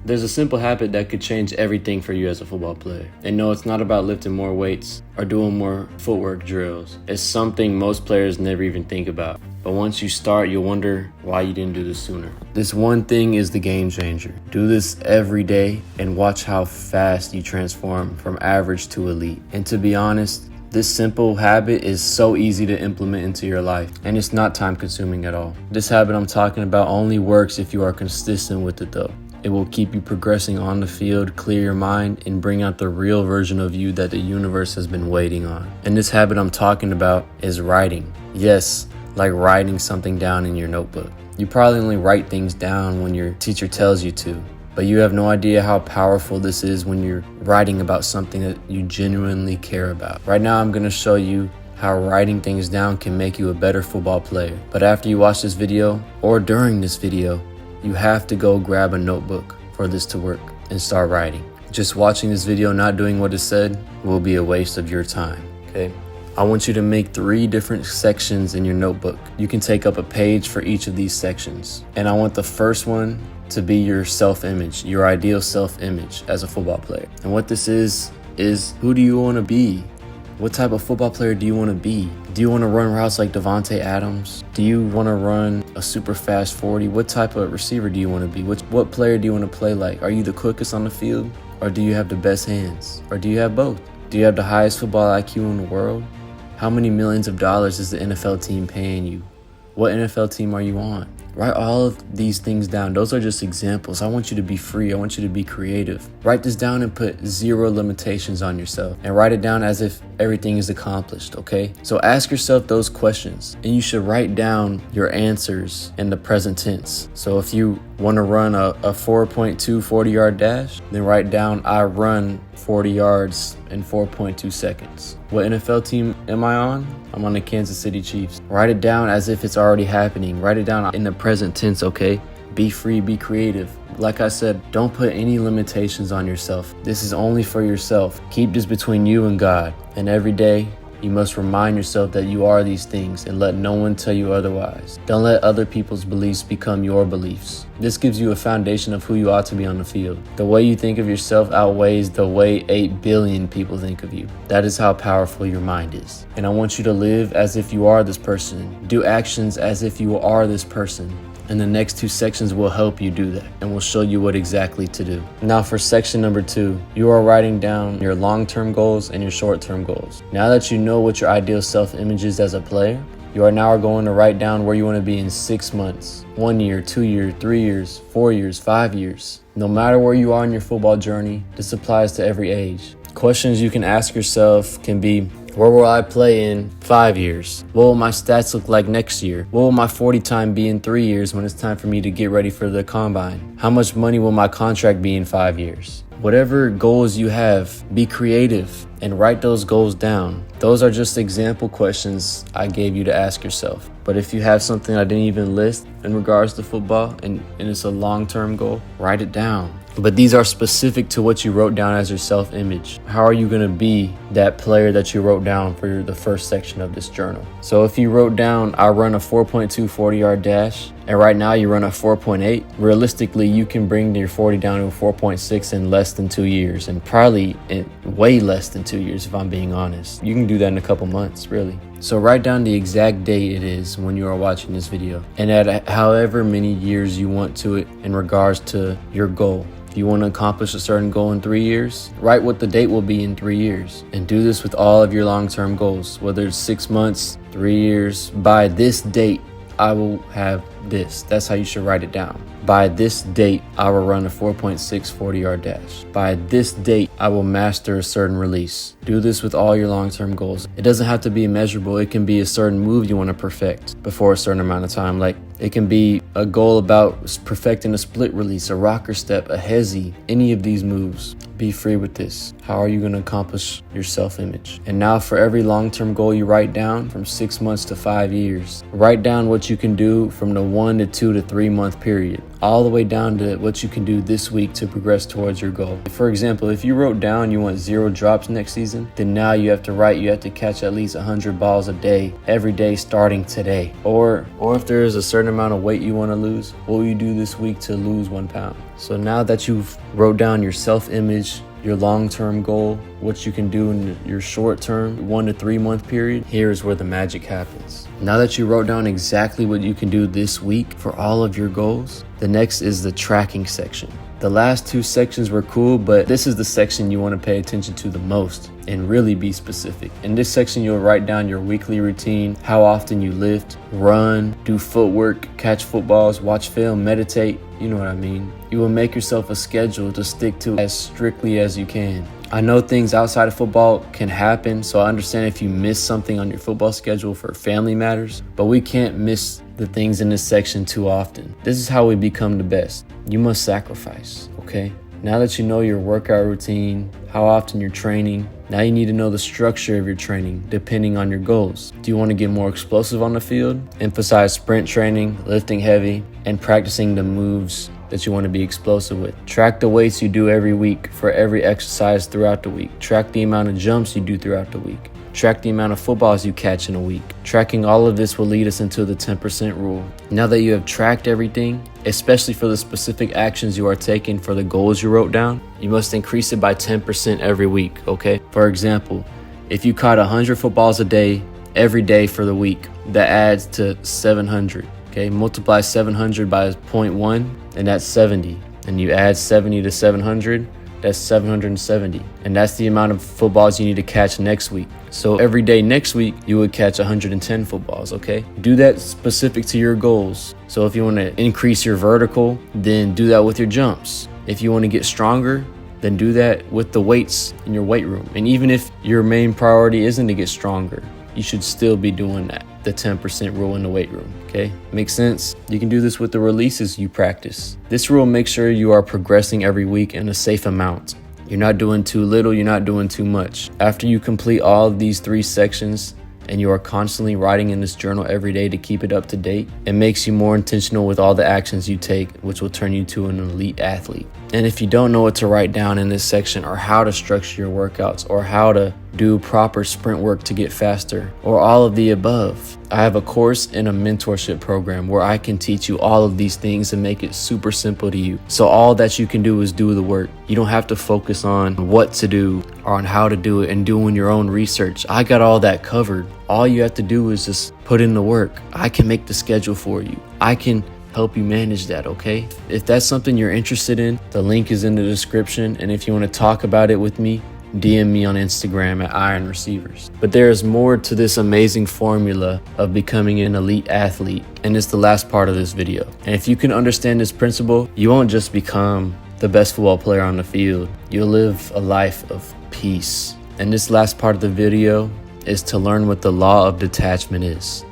There's a simple habit that could change everything for you as a football player. And no, it's not about lifting more weights or doing more footwork drills. It's something most players never even think about. But once you start, you'll wonder why you didn't do this sooner. This one thing is the game changer. Do this every day and watch how fast you transform from average to elite. And to be honest, this simple habit is so easy to implement into your life, and it's not time consuming at all. This habit I'm talking about only works if you are consistent with it though. It will keep you progressing on the field, clear your mind, and bring out the real version of you that the universe has been waiting on. And this habit I'm talking about is writing. Yes, like writing something down in your notebook. You probably only write things down when your teacher tells you to, but you have no idea how powerful this is when you're writing about something that you genuinely care about. Right now, I'm gonna show you how writing things down can make you a better football player. But after you watch this video, or during this video, you have to go grab a notebook for this to work and start writing. Just watching this video, not doing what is said, will be a waste of your time, okay? I want you to make 3 different sections in your notebook. You can take up a page for each of these sections. And I want the first one to be your self-image, your ideal self-image as a football player. And what this is who do you want to be? What type of football player do you want to be? Do you want to run routes like Devontae Adams? Do you want to run a super fast 40? What type of receiver do you want to be? What player do you want to play like? Are you the quickest on the field? Or do you have the best hands? Or do you have both? Do you have the highest football IQ in the world? How many millions of dollars is the NFL team paying you? What NFL team are you on? Write all of these things down. Those are just examples. I want you to be free. I want you to be creative. Write this down and put 0 limitations on yourself. And write it down as if everything is accomplished, okay? So ask yourself those questions. And you should write down your answers in the present tense. So if you want to run a 4.2 40-yard dash, then write down, I run 40 yards in 4.2 seconds. What NFL team am I on? I'm on the Kansas City Chiefs. Write it down as if it's already happening. Write it down in the present tense, okay? Be free, be creative. Like I said, don't put any limitations on yourself. This is only for yourself. Keep this between you and God. And every day, you must remind yourself that you are these things and let no one tell you otherwise. Don't let other people's beliefs become your beliefs. This gives you a foundation of who you ought to be on the field. The way you think of yourself outweighs the way 8 billion people think of you. That is how powerful your mind is. And I want you to live as if you are this person. Do actions as if you are this person. And the next 2 sections will help you do that and will show you what exactly to do. Now for section number 2, you are writing down your long-term goals and your short-term goals. Now that you know what your ideal self-image is as a player, you are now going to write down where you want to be in 6 months, 1 year, 2 years, 3 years, 4 years, 5 years. No matter where you are in your football journey, this applies to every age. Questions you can ask yourself can be, where will I play in 5 years? What will my stats look like next year? What will my 40 time be in 3 years when it's time for me to get ready for the combine? How much money will my contract be in 5 years? Whatever goals you have, be creative and write those goals down. Those are just example questions I gave you to ask yourself. But if you have something I didn't even list in regards to football and it's a long-term goal, write it down. But these are specific to what you wrote down as your self-image. How are you going to be that player that you wrote down for the first section of this journal? So if you wrote down, I run a 4.2 40-yard dash, and right now you run a 4.8, realistically, you can bring your 40 down to a 4.6 in less than 2 years, and probably in way less than 2 years, if I'm being honest. You can do that in a couple months, really. So write down the exact date it is when you are watching this video, and add however many years you want to it in regards to your goal. If you want to accomplish a certain goal in 3 years, write what the date will be in 3 years. And do this with all of your long-term goals, whether it's 6 months, 3 years. By this date, I will have this. That's how you should write it down. By this date, I will run a 4.6 40-yard dash. By this date, I will master a certain release. Do this with all your long-term goals. It doesn't have to be measurable. It can be a certain move you want to perfect before a certain amount of time. Like it can be a goal about perfecting a split release, a rocker step, a hezi, any of these moves. Be free with this. How are you going to accomplish your self-image? And now for every long-term goal you write down from 6 months to 5 years, write down what you can do from the 1 to 2 to 3 month period, all the way down to what you can do this week to progress towards your goal. For example, if you wrote down you want 0 drops next season, then now you have to catch at least 100 balls a day, every day starting today. Or if there is a certain amount of weight you want to lose, what will you do this week to lose 1 pound? So now that you've wrote down your self-image, your long-term goal, what you can do in your short-term 1 to 3 month period, here's where the magic happens. Now that you wrote down exactly what you can do this week for all of your goals, the next is the tracking section. The last 2 sections were cool, but this is the section you want to pay attention to the most and really be specific. In this section, you'll write down your weekly routine, how often you lift, run, do footwork, catch footballs, watch film, meditate, you know what I mean. You will make yourself a schedule to stick to as strictly as you can. I know things outside of football can happen, so I understand if you miss something on your football schedule for family matters, but we can't miss the things in this section too often. This is how we become the best. You must sacrifice, okay? Now that you know your workout routine, how often you're training, now you need to know the structure of your training depending on your goals. Do you want to get more explosive on the field? Emphasize sprint training, lifting heavy, and practicing the moves that you want to be explosive with. Track the weights you do every week for every exercise throughout the week. Track the amount of jumps you do throughout the week. Track the amount of footballs you catch in a week. Tracking all of this will lead us into the 10% rule. Now that you have tracked everything, especially for the specific actions you are taking for the goals you wrote down, you must increase it by 10% every week, okay? For example, if you caught 100 footballs a day, every day for the week, that adds to 700, okay? Multiply 700 by 0.1, and that's 70. And you add 70 to 700, that's 770. And that's the amount of footballs you need to catch next week. So every day next week, you would catch 110 footballs, okay? Do that specific to your goals. So if you want to increase your vertical, then do that with your jumps. If you want to get stronger, then do that with the weights in your weight room. And even if your main priority isn't to get stronger, you should still be doing that, the 10% rule in the weight room, okay? Makes sense? You can do this with the releases you practice. This rule makes sure you are progressing every week in a safe amount. You're not doing too little, you're not doing too much. After you complete all of these 3 sections, and you are constantly writing in this journal every day to keep it up to date, it makes you more intentional with all the actions you take, which will turn you to an elite athlete. And if you don't know what to write down in this section, or how to structure your workouts, or how to do proper sprint work to get faster, or all of the above, I have a course and a mentorship program where I can teach you all of these things and make it super simple to you. So all that you can do is do the work. You don't have to focus on what to do or on how to do it and doing your own research. I got all that covered. All you have to do is just put in the work. I can make the schedule for you. I can help you manage that, okay? If that's something you're interested in, the link is in the description. And if you want to talk about it with me, DM me on Instagram at Iron Receivers. But there is more to this amazing formula of becoming an elite athlete, and it's the last part of this video. And if you can understand this principle, you won't just become the best football player on the field. You'll live a life of peace. And this last part of the video is to learn what the law of detachment is.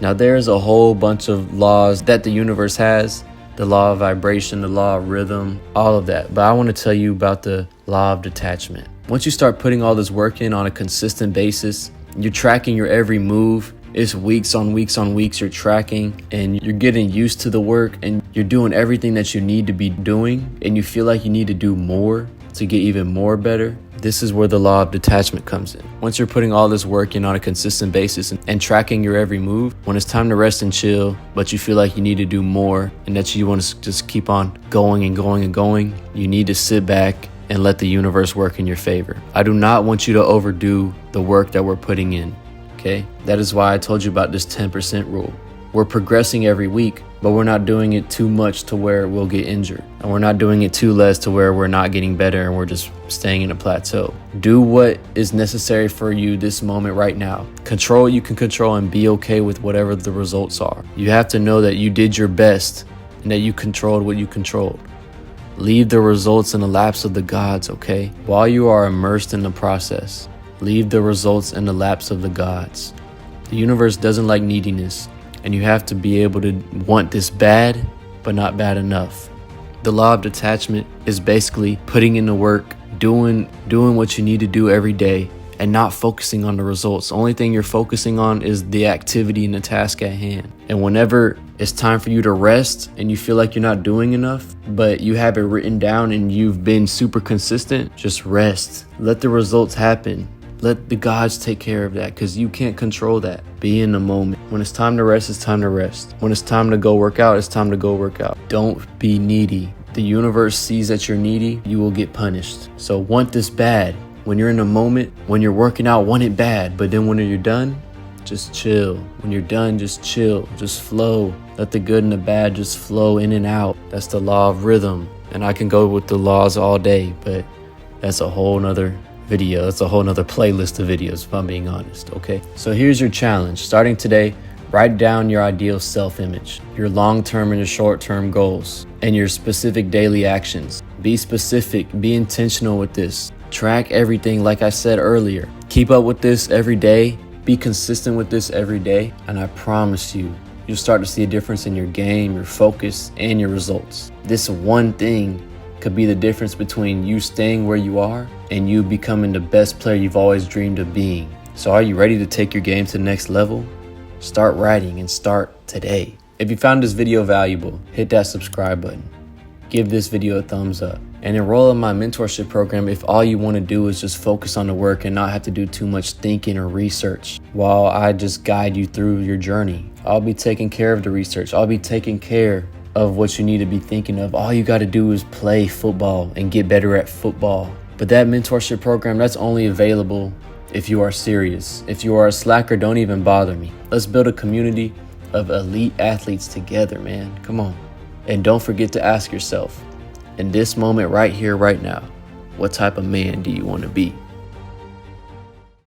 Now, there's a whole bunch of laws that the universe has. The law of vibration, the law of rhythm, all of that. But I want to tell you about the law of detachment. Once you start putting all this work in on a consistent basis, you're tracking your every move. It's weeks on weeks on weeks you're tracking, and you're getting used to the work, and you're doing everything that you need to be doing, and you feel like you need to do more to get even more better. This is where the law of detachment comes in. Once you're putting all this work in on a consistent basis and tracking your every move, when it's time to rest and chill, but you feel like you need to do more and that you want to just keep on going and going and going, you need to sit back and let the universe work in your favor. I do not want you to overdo the work that we're putting in, okay? That is why I told you about this 10% rule. We're progressing every week, but we're not doing it too much to where we'll get injured. And we're not doing it too less to where we're not getting better and we're just staying in a plateau. Do what is necessary for you this moment right now. Control what you can control and be okay with whatever the results are. You have to know that you did your best and that you controlled what you controlled. Leave the results in the laps of the gods, okay? While you are immersed in the process, leave the results in the laps of the gods. The universe doesn't like neediness. And you have to be able to want this bad, but not bad enough. The law of detachment is basically putting in the work, doing what you need to do every day, and not focusing on the results. The only thing you're focusing on is the activity and the task at hand. And whenever it's time for you to rest and you feel like you're not doing enough, but you have it written down and you've been super consistent, just rest. Let the results happen. Let the gods take care of that, because you can't control that. Be in the moment. When it's time to rest, it's time to rest. When it's time to go work out, it's time to go work out. Don't be needy. The universe sees that you're needy, you will get punished. So want this bad. When you're in the moment, when you're working out, want it bad. But then when you're done, just chill. When you're done, just chill. Just flow. Let the good and the bad just flow in and out. That's the law of rhythm. And I can go with the laws all day, but that's a whole nother video. That's a whole nother playlist of videos, if I'm being honest, okay? So here's your challenge. Starting today, write down your ideal self-image, your long-term and your short-term goals, and your specific daily actions. Be specific, be intentional with this. Track everything like I said earlier. Keep up with this every day. Be consistent with this every day, and I promise you, you'll start to see a difference in your game, your focus, and your results. This one thing could be the difference between you staying where you are and you becoming the best player you've always dreamed of being. So are you ready to take your game to the next level? Start writing and start today. If you found this video valuable, hit that subscribe button. Give this video a thumbs up. And enroll in my mentorship program if all you want to do is just focus on the work and not have to do too much thinking or research while I just guide you through your journey. I'll be taking care of the research. I'll be taking care of what you need to be thinking of. All you got to do is play football and get better at football. But that mentorship program, that's only available if you are serious. If you are a slacker, don't even bother me. Let's build a community of elite athletes together, man. Come on. And don't forget to ask yourself, in this moment right here, right now, what type of man do you want to be?